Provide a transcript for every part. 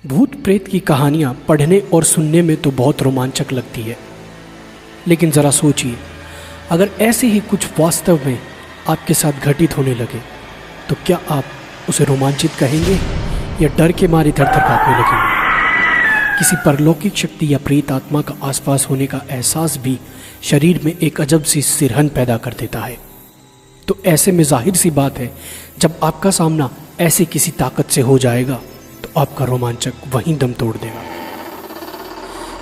भूत प्रेत की कहानियाँ पढ़ने और सुनने में तो बहुत रोमांचक लगती है, लेकिन ज़रा सोचिए, अगर ऐसे ही कुछ वास्तव में आपके साथ घटित होने लगे तो क्या आप उसे रोमांचित कहेंगे या डर के मारे थर-थर कांपने लगेंगे? किसी परलौकिक शक्ति या प्रेत आत्मा का आसपास होने का एहसास भी शरीर में एक अजब सी सिरहन पैदा कर देता है। तो ऐसे में जाहिर सी बात है, जब आपका सामना ऐसी किसी ताकत से हो जाएगा तो आपका रोमांचक वहीं दम तोड़ देगा।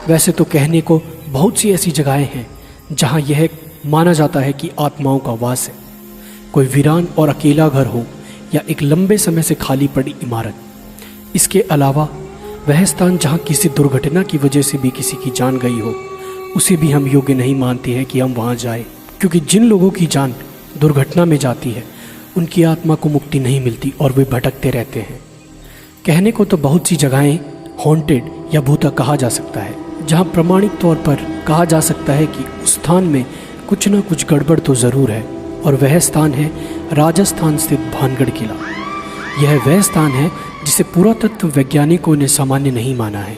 वैसे तो कहने को बहुत सी ऐसी जगहें हैं जहां यह माना जाता है कि आत्माओं का वास है। कोई वीरान और अकेला घर हो या एक लंबे समय से खाली पड़ी इमारत। इसके अलावा वह स्थान जहां किसी दुर्घटना की वजह से भी किसी की जान गई हो, उसे भी हम योग्य नहीं मानते हैं कि हम वहां जाएं, क्योंकि जिन लोगों की जान दुर्घटना में जाती है उनकी आत्मा को मुक्ति नहीं मिलती और वे भटकते रहते हैं। कहने को तो बहुत सी जगहें हॉन्टेड या भूता कहा जा सकता है, जहां प्रमाणिक तौर पर कहा जा सकता है कि उस स्थान में कुछ न कुछ गड़बड़ तो ज़रूर है, और वह स्थान है राजस्थान स्थित भानगढ़ किला। यह वह स्थान है जिसे पुरातत्व वैज्ञानिकों ने सामान्य नहीं माना है।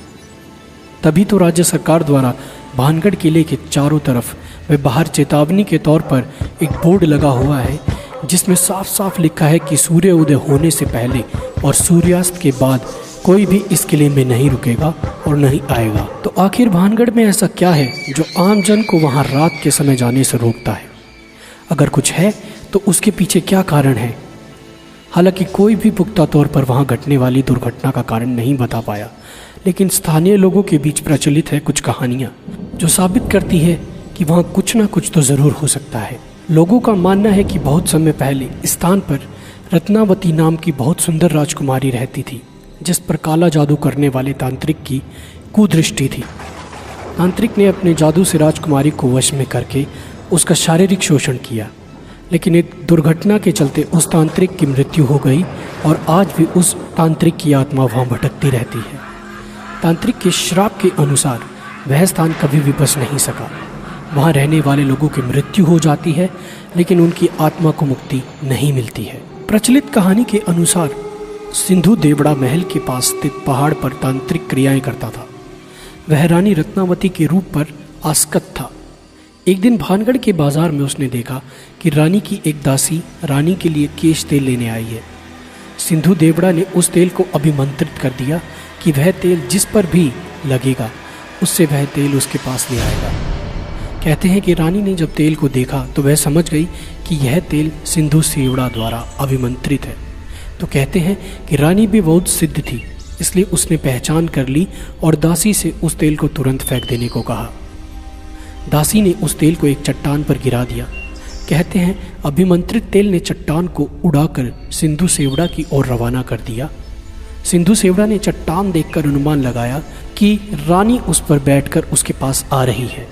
तभी तो राज्य सरकार द्वारा भानगढ़ किले के चारों तरफ व बाहर चेतावनी के तौर पर एक बोर्ड लगा हुआ है, जिसमें साफ साफ लिखा है कि सूर्य उदय होने से पहले और सूर्यास्त के बाद कोई भी इस किले में नहीं रुकेगा और नहीं आएगा। तो आखिर भानगढ़ में ऐसा क्या है जो आम जन को वहां रात के समय जाने से रोकता है? अगर कुछ है तो उसके पीछे क्या कारण है? हालांकि कोई भी पुख्ता तौर पर वहां घटने वाली दुर्घटना का कारण नहीं बता पाया, लेकिन स्थानीय लोगों के बीच प्रचलित है कुछ कहानियां जो साबित करती है कि वहां कुछ ना कुछ तो जरूर हो सकता है। लोगों का मानना है कि बहुत समय पहले इस स्थान पर रत्नावती नाम की बहुत सुंदर राजकुमारी रहती थी, जिस पर काला जादू करने वाले तांत्रिक की कुदृष्टि थी। तांत्रिक ने अपने जादू से राजकुमारी को वश में करके उसका शारीरिक शोषण किया, लेकिन एक दुर्घटना के चलते उस तांत्रिक की मृत्यु हो गई और आज भी उस तांत्रिक की आत्मा वहाँ भटकती रहती है। तांत्रिक के श्राप के अनुसार वह स्थान कभी भी बच नहीं सका। वहाँ रहने वाले लोगों की मृत्यु हो जाती है, लेकिन उनकी आत्मा को मुक्ति नहीं मिलती है। प्रचलित कहानी के अनुसार सिंधु देवड़ा महल के पास स्थित पहाड़ पर तांत्रिक क्रियाएं करता था। वह रानी रत्नावती के रूप पर आसक्त था। एक दिन भानगढ़ के बाजार में उसने देखा कि रानी की एक दासी रानी के लिए केश तेल लेने आई है। सिंधु देवड़ा ने उस तेल को अभिमंत्रित कर दिया कि वह तेल जिस पर भी लगेगा उससे वह तेल उसके पास ले आएगा। कहते हैं कि रानी ने जब तेल को देखा तो वह समझ गई कि यह तेल सिंधु सेवड़ा द्वारा अभिमंत्रित है। तो कहते हैं कि रानी भी बहुत सिद्ध थी, इसलिए उसने पहचान कर ली और दासी से उस तेल को तुरंत फेंक देने को कहा। दासी ने उस तेल को एक चट्टान पर गिरा दिया। कहते हैं अभिमंत्रित तेल ने चट्टान को उड़ाकर सिंधु सेवड़ा की ओर रवाना कर दिया। सिंधु सेवड़ा ने चट्टान देखकर अनुमान लगाया कि रानी उस पर बैठकर उसके पास आ रही है,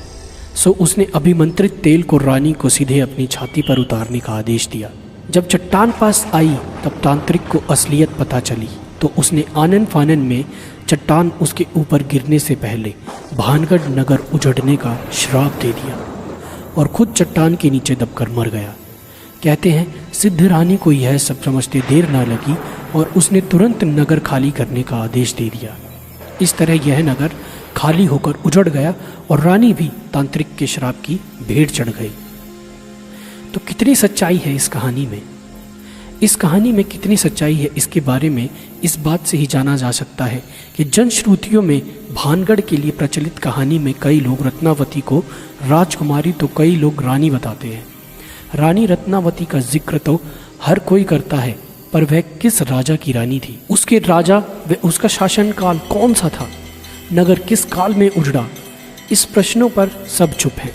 सो उसने अभिमंत्रित तेल को रानी को सीधे अपनी छाती पर उतारने का आदेश दिया। जब चट्टान पास आई तब तांत्रिक को असलियत पता चली, तो उसने आनन फानन में चट्टान उसके ऊपर गिरने से पहले भानगढ़ नगर उजड़ने का श्राप दे दिया और खुद चट्टान के नीचे दबकर मर गया। कहते हैं सिद्ध रानी को यह सब समझते देर ना लगी और उसने तुरंत नगर खाली करने का आदेश दे दिया। इस तरह यह नगर खाली होकर उजड़ गया और रानी भी तांत्रिक के श्राप की भेंट चढ़ गई। तो कितनी सच्चाई है इस कहानी में? इस कहानी में कितनी सच्चाई है इसके बारे में इस बात से ही जाना जा सकता है कि जनश्रुतियों में भानगढ़ के लिए प्रचलित कहानी में कई लोग रत्नावती को राजकुमारी तो कई लोग रानी बताते हैं। रानी रत्नावती का जिक्र तो हर कोई करता है, पर वह किस राजा की रानी थी? उसके राजा व उसका शासनकाल कौन सा था? नगर किस काल में उजड़ा? इस प्रश्नों पर सब चुप हैं।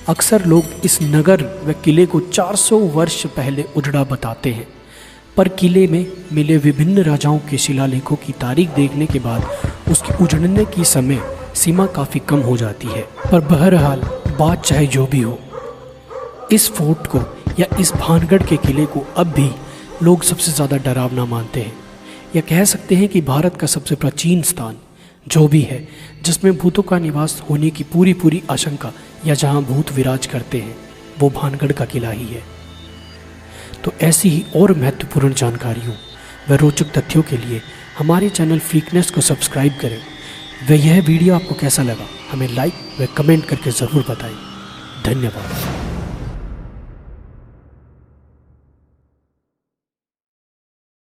अक्सर लोग इस नगर व किले को 400 वर्ष पहले उजड़ा बताते हैं, पर किले में मिले विभिन्न राजाओं के शिलालेखों की तारीख देखने के बाद उसके उजड़ने की समय सीमा काफ़ी कम हो जाती है। पर बहरहाल बात चाहे जो भी हो, इस फोर्ट को या इस भानगढ़ के किले को अब भी लोग सबसे ज़्यादा डरावना मानते हैं, या कह सकते हैं कि भारत का सबसे प्राचीन स्थान जो भी है, जिसमें भूतों का निवास होने की पूरी आशंका या जहां भूत विराज करते हैं, वो भानगढ़ का किला ही है। तो ऐसी ही और महत्वपूर्ण जानकारियों व रोचक तथ्यों के लिए हमारे चैनल फ्रीकनेस को सब्सक्राइब करें। व यह वीडियो आपको कैसा लगा हमें लाइक व कमेंट करके ज़रूर बताएं। धन्यवाद।